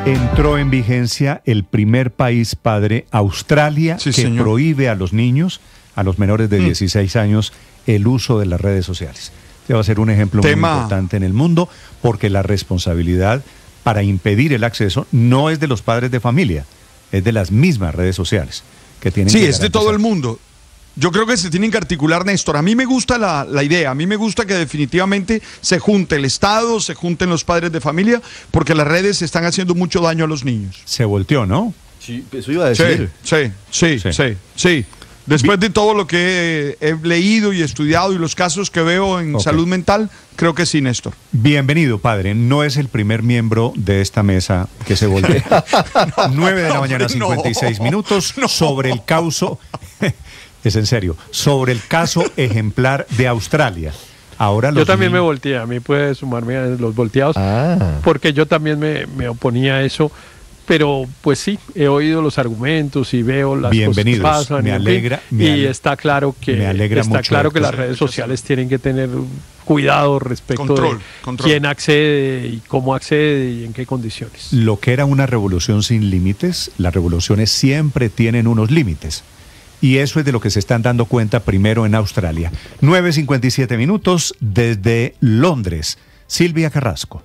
Entró en vigencia el primer país padre, Australia, Sí, que señor. prohíbe a los niños, a los menores de 16 años, el uso de las redes sociales. Este va a ser un ejemplo muy importante en el mundo, porque la responsabilidad para impedir el acceso no es de los padres de familia, es de las mismas redes sociales que tienen Sí, que es de todo el mundo. Yo creo que se tienen que articular, Néstor. A mí me gusta la idea, a mí me gusta que definitivamente se junte el Estado, se junten los padres de familia, porque las redes están haciendo mucho daño a los niños. Se volteó, ¿no? Sí, eso iba a decir. Sí. Después de todo lo que he leído y estudiado y los casos que veo en salud mental, creo que sí, Néstor. Bienvenido, padre. No es el primer miembro de esta mesa que se voltea. 9 de la mañana, 56 minutos, sobre el caso... Es en serio, sobre el caso ejemplar de Australia. Ahora yo también me volteé, a mí puede sumarme a los volteados, porque yo también me oponía a eso, pero pues sí, he oído los argumentos y veo las cosas que pasan. Me alegra. Y está claro que, las redes sociales tienen que tener cuidado respecto de quién accede y cómo accede y en qué condiciones. Lo que era una revolución sin límites, las revoluciones siempre tienen unos límites. Y eso es de lo que se están dando cuenta primero en Australia. 9:57 minutos desde Londres. Silvia Carrasco.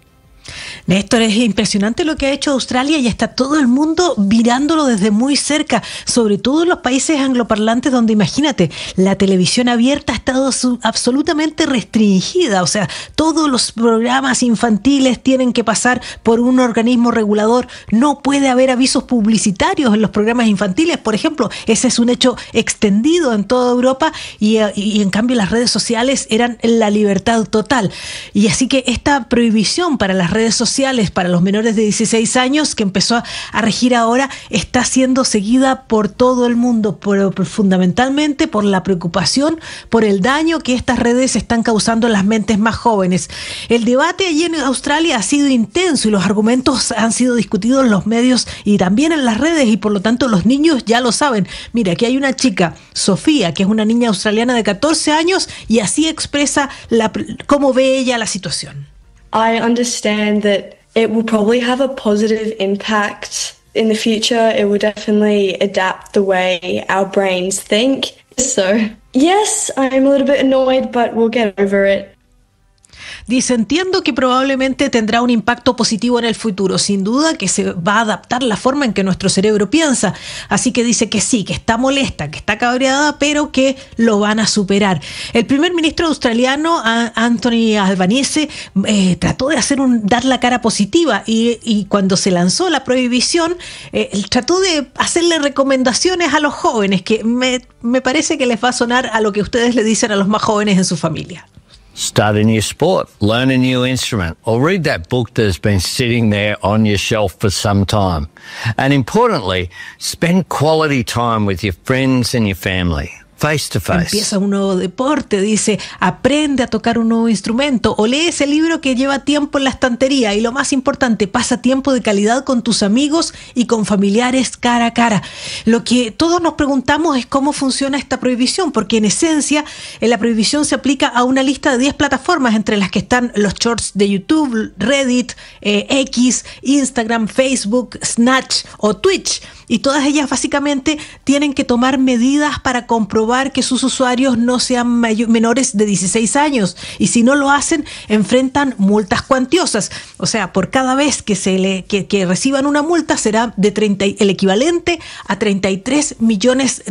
Néstor, es impresionante lo que ha hecho Australia y está todo el mundo mirándolo desde muy cerca, sobre todo en los países angloparlantes donde, imagínate, la televisión abierta ha estado absolutamente restringida, o sea, todos los programas infantiles tienen que pasar por un organismo regulador, no puede haber avisos publicitarios en los programas infantiles, por ejemplo, ese es un hecho extendido en toda Europa y en cambio las redes sociales eran la libertad total, y así que esta prohibición para las redes sociales para los menores de 16 años que empezó a regir ahora está siendo seguida por todo el mundo, pero fundamentalmente por la preocupación por el daño que estas redes están causando en las mentes más jóvenes. El debate allí en Australia ha sido intenso y los argumentos han sido discutidos en los medios y también en las redes y por lo tanto los niños ya lo saben. Mira, aquí hay una chica, Sofía, que es una niña australiana de 14 años y así expresa cómo ve ella la situación. I understand that it will probably have a positive impact in the future. It will definitely adapt the way our brains think. So, yes, I'm a little bit annoyed, but we'll get over it. Dice, entiendo que probablemente tendrá un impacto positivo en el futuro, sin duda que se va a adaptar la forma en que nuestro cerebro piensa, así que dice que sí, que está molesta, que está cabreada, pero que lo van a superar. El primer ministro australiano, Anthony Albanese, trató de dar la cara positiva y cuando se lanzó la prohibición, trató de hacerle recomendaciones a los jóvenes, que me parece que les va a sonar a lo que ustedes le dicen a los más jóvenes en su familia. Start a new sport, learn a new instrument, or read that book that has been sitting there on your shelf for some time. And importantly, spend quality time with your friends and your family. Face to face. Empieza un nuevo deporte, dice, aprende a tocar un nuevo instrumento o lee ese libro que lleva tiempo en la estantería y lo más importante, pasa tiempo de calidad con tus amigos y con familiares cara a cara. Lo que todos nos preguntamos es cómo funciona esta prohibición, porque en esencia la prohibición se aplica a una lista de 10 plataformas entre las que están los shorts de YouTube, Reddit, X, Instagram, Facebook, Snatch o Twitch. Y todas ellas básicamente tienen que tomar medidas para comprobar que sus usuarios no sean menores de 16 años. Y si no lo hacen, enfrentan multas cuantiosas. O sea, por cada vez que reciban una multa será el equivalente a $33 millones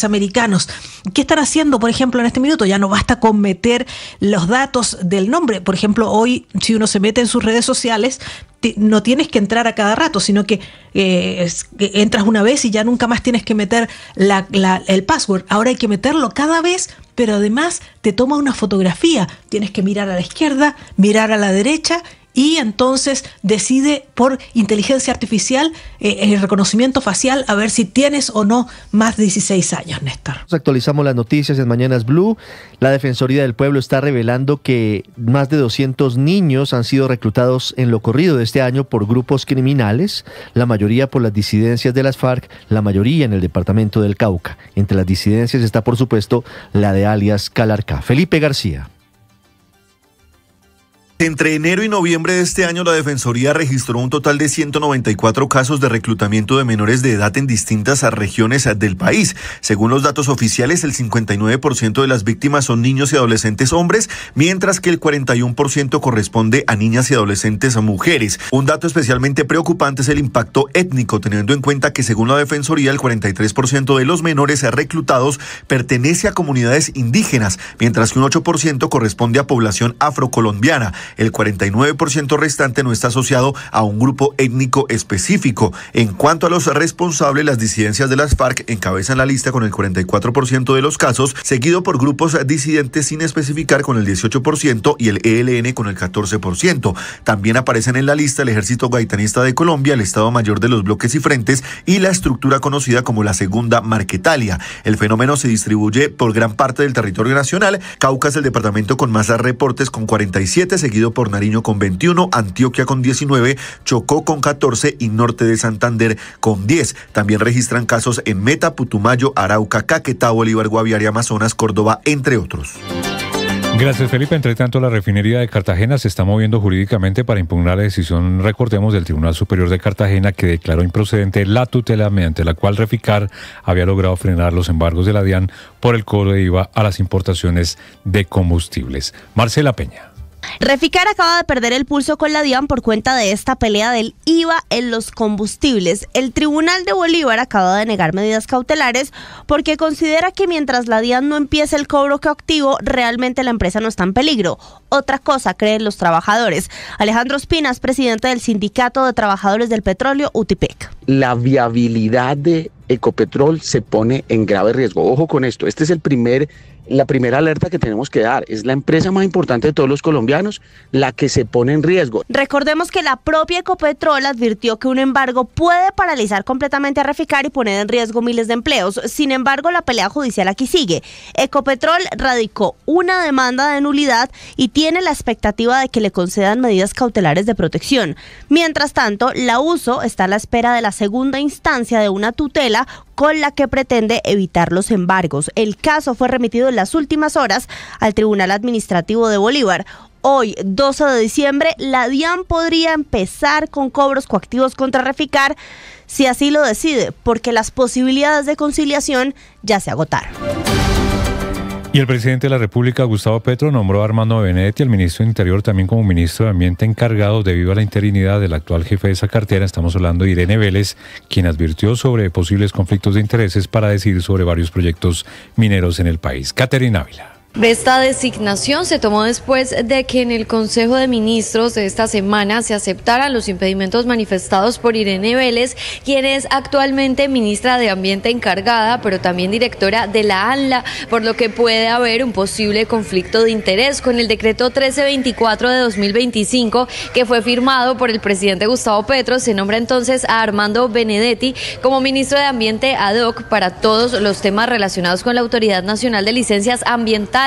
americanos. ¿Qué están haciendo, por ejemplo, en este minuto? Ya no basta con meter los datos del nombre. Por ejemplo, hoy, si uno se mete en sus redes sociales, no tienes que entrar a cada rato, sino que entras una vez y ya nunca más tienes que meter el password. Ahora hay que meterlo cada vez, pero además te toma una fotografía. Tienes que mirar a la izquierda, mirar a la derecha y entonces decide por inteligencia artificial, el reconocimiento facial, a ver si tienes o no más de 16 años, Néstor. Actualizamos las noticias en Mañanas Blue. La Defensoría del Pueblo está revelando que más de 200 niños han sido reclutados en lo corrido de este año por grupos criminales, la mayoría por las disidencias de las FARC, la mayoría en el departamento del Cauca. Entre las disidencias está, por supuesto, la de alias Calarcá. Felipe García. Entre enero y noviembre de este año, la Defensoría registró un total de 194 casos de reclutamiento de menores de edad en distintas regiones del país. Según los datos oficiales, el 59% de las víctimas son niños y adolescentes hombres, mientras que el 41% corresponde a niñas y adolescentes mujeres. Un dato especialmente preocupante es el impacto étnico, teniendo en cuenta que según la Defensoría, el 43% de los menores reclutados pertenece a comunidades indígenas, mientras que un 8% corresponde a población afrocolombiana. El 49% restante no está asociado a un grupo étnico específico. En cuanto a los responsables, las disidencias de las FARC encabezan la lista con el 44% de los casos, seguido por grupos disidentes sin especificar con el 18% y el ELN con el 14%. También aparecen en la lista el Ejército Gaitanista de Colombia, el Estado Mayor de los Bloques y Frentes y la estructura conocida como la Segunda Marquetalia. El fenómeno se distribuye por gran parte del territorio nacional. Cauca es el departamento con más reportes con 47, seguido por Nariño con 21, Antioquia con 19, Chocó con 14 y Norte de Santander con 10. También registran casos en Meta, Putumayo, Arauca, Caquetá, Bolívar, Guaviare, Amazonas, Córdoba, entre otros. Gracias, Felipe. Entre tanto, la refinería de Cartagena se está moviendo jurídicamente para impugnar la decisión, recordemos, del Tribunal Superior de Cartagena, que declaró improcedente la tutela mediante la cual Reficar había logrado frenar los embargos de la DIAN por el cobro de IVA a las importaciones de combustibles. Marcela Peña. Reficar acaba de perder el pulso con la DIAN por cuenta de esta pelea del IVA en los combustibles. El Tribunal de Bolívar acaba de negar medidas cautelares porque considera que mientras la DIAN no empiece el cobro coactivo, realmente la empresa no está en peligro. Otra cosa creen los trabajadores. Alejandro Espinas, presidente del Sindicato de Trabajadores del Petróleo, UTIPEC. La viabilidad de Ecopetrol se pone en grave riesgo. Ojo con esto, este es la primera alerta que tenemos que dar. Es la empresa más importante de todos los colombianos la que se pone en riesgo. Recordemos que la propia Ecopetrol advirtió que un embargo puede paralizar completamente a Reficar y poner en riesgo miles de empleos. Sin embargo, la pelea judicial aquí sigue. Ecopetrol radicó una demanda de nulidad y tiene la expectativa de que le concedan medidas cautelares de protección. Mientras tanto, la USO está a la espera de la segunda instancia de una tutela con la que pretende evitar los embargos. El caso fue remitido en las últimas horas al Tribunal Administrativo de Bolívar. Hoy, 12 de diciembre, la DIAN podría empezar con cobros coactivos contra Reficar si así lo decide, porque las posibilidades de conciliación ya se agotaron. Y el presidente de la República, Gustavo Petro, nombró a Armando Benedetti, el ministro de Interior, también como ministro de Ambiente encargado debido a la interinidad del actual jefe de esa cartera. Estamos hablando de Irene Vélez, quien advirtió sobre posibles conflictos de intereses para decidir sobre varios proyectos mineros en el país. Caterina Ávila. Esta designación se tomó después de que en el Consejo de Ministros de esta semana se aceptaran los impedimentos manifestados por Irene Vélez, quien es actualmente ministra de Ambiente encargada, pero también directora de la ANLA, por lo que puede haber un posible conflicto de interés con el decreto 1324 de 2025, que fue firmado por el presidente Gustavo Petro. Se nombra entonces a Armando Benedetti como ministro de Ambiente ad hoc para todos los temas relacionados con la Autoridad Nacional de Licencias Ambientales.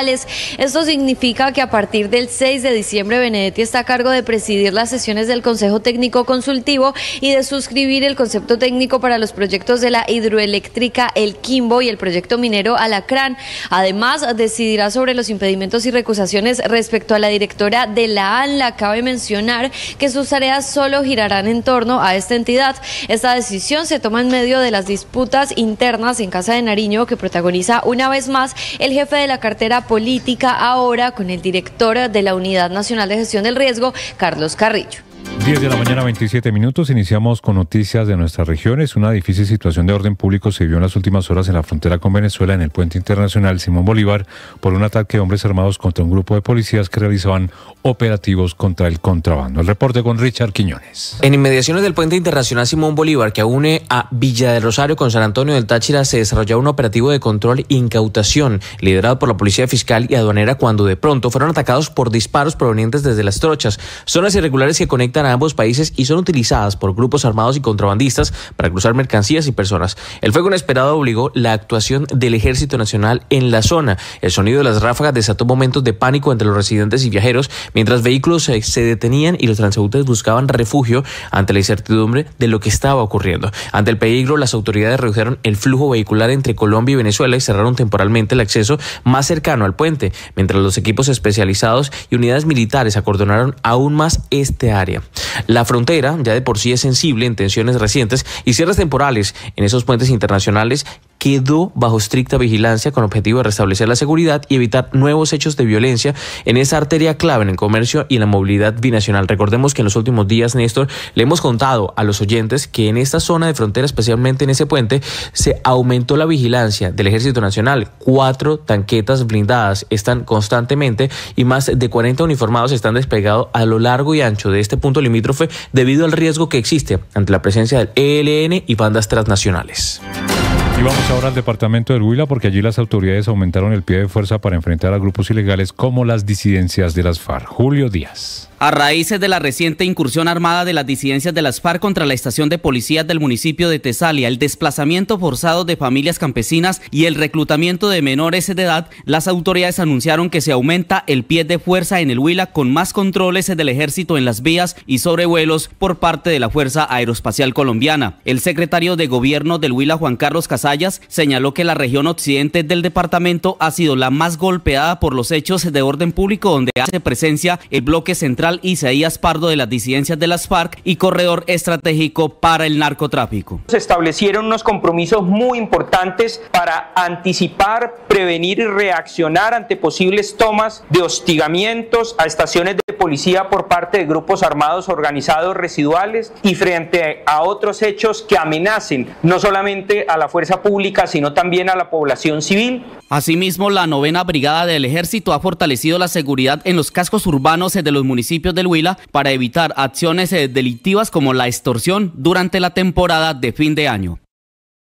Esto significa que a partir del 6 de diciembre Benedetti está a cargo de presidir las sesiones del Consejo Técnico Consultivo y de suscribir el concepto técnico para los proyectos de la hidroeléctrica El Quimbo y el proyecto minero Alacrán. Además, decidirá sobre los impedimentos y recusaciones respecto a la directora de la ANLA. Cabe mencionar que sus tareas solo girarán en torno a esta entidad. Esta decisión se toma en medio de las disputas internas en Casa de Nariño que protagoniza una vez más el jefe de la cartera política, ahora con el director de la Unidad Nacional de Gestión del Riesgo, Carlos Carrillo. 10 de la mañana, 27 minutos. Iniciamos con noticias de nuestras regiones. Una difícil situación de orden público se vio en las últimas horas en la frontera con Venezuela, en el puente internacional Simón Bolívar, por un ataque de hombres armados contra un grupo de policías que realizaban operativos contra el contrabando. El reporte con Richard Quiñones. En inmediaciones del puente internacional Simón Bolívar, que une a Villa del Rosario con San Antonio del Táchira, se desarrolló un operativo de control e incautación liderado por la Policía Fiscal y Aduanera, cuando de pronto fueron atacados por disparos provenientes desde las trochas, zonas irregulares que conectan a ambos países y son utilizadas por grupos armados y contrabandistas para cruzar mercancías y personas. El fuego inesperado obligó la actuación del Ejército Nacional en la zona. El sonido de las ráfagas desató momentos de pánico entre los residentes y viajeros, mientras vehículos se detenían y los transeúntes buscaban refugio ante la incertidumbre de lo que estaba ocurriendo. Ante el peligro, las autoridades redujeron el flujo vehicular entre Colombia y Venezuela y cerraron temporalmente el acceso más cercano al puente, mientras los equipos especializados y unidades militares acordonaron aún más este área. La frontera ya de por sí es sensible en tensiones recientes y cierres temporales en esos puentes internacionales quedó bajo estricta vigilancia con objetivo de restablecer la seguridad y evitar nuevos hechos de violencia en esa arteria clave en el comercio y en la movilidad binacional. Recordemos que en los últimos días, Néstor, le hemos contado a los oyentes que en esta zona de frontera, especialmente en ese puente, se aumentó la vigilancia del Ejército Nacional. 4 tanquetas blindadas están constantemente y más de 40 uniformados están desplegados a lo largo y ancho de este punto limítrofe debido al riesgo que existe ante la presencia del ELN y bandas transnacionales. Y vamos ahora al departamento del Huila, porque allí las autoridades aumentaron el pie de fuerza para enfrentar a grupos ilegales como las disidencias de las FARC. Julio Díaz. A raíces de la reciente incursión armada de las disidencias de las FARC contra la estación de policías del municipio de Tesalia, el desplazamiento forzado de familias campesinas y el reclutamiento de menores de edad, las autoridades anunciaron que se aumenta el pie de fuerza en el Huila con más controles del ejército en las vías y sobrevuelos por parte de la Fuerza Aeroespacial Colombiana. El secretario de Gobierno del Huila, Juan Carlos Casallas, señaló que la región occidente del departamento ha sido la más golpeada por los hechos de orden público, donde hace presencia el bloque central Isaías Pardo de las disidencias de las FARC y corredor estratégico para el narcotráfico. Se establecieron unos compromisos muy importantes para anticipar, prevenir y reaccionar ante posibles tomas de hostigamientos a estaciones de policía por parte de grupos armados organizados residuales y frente a otros hechos que amenacen no solamente a la fuerza pública, sino también a la población civil. Asimismo, la 9ª Brigada del Ejército ha fortalecido la seguridad en los cascos urbanos de los municipios del Huila para evitar acciones delictivas como la extorsión durante la temporada de fin de año.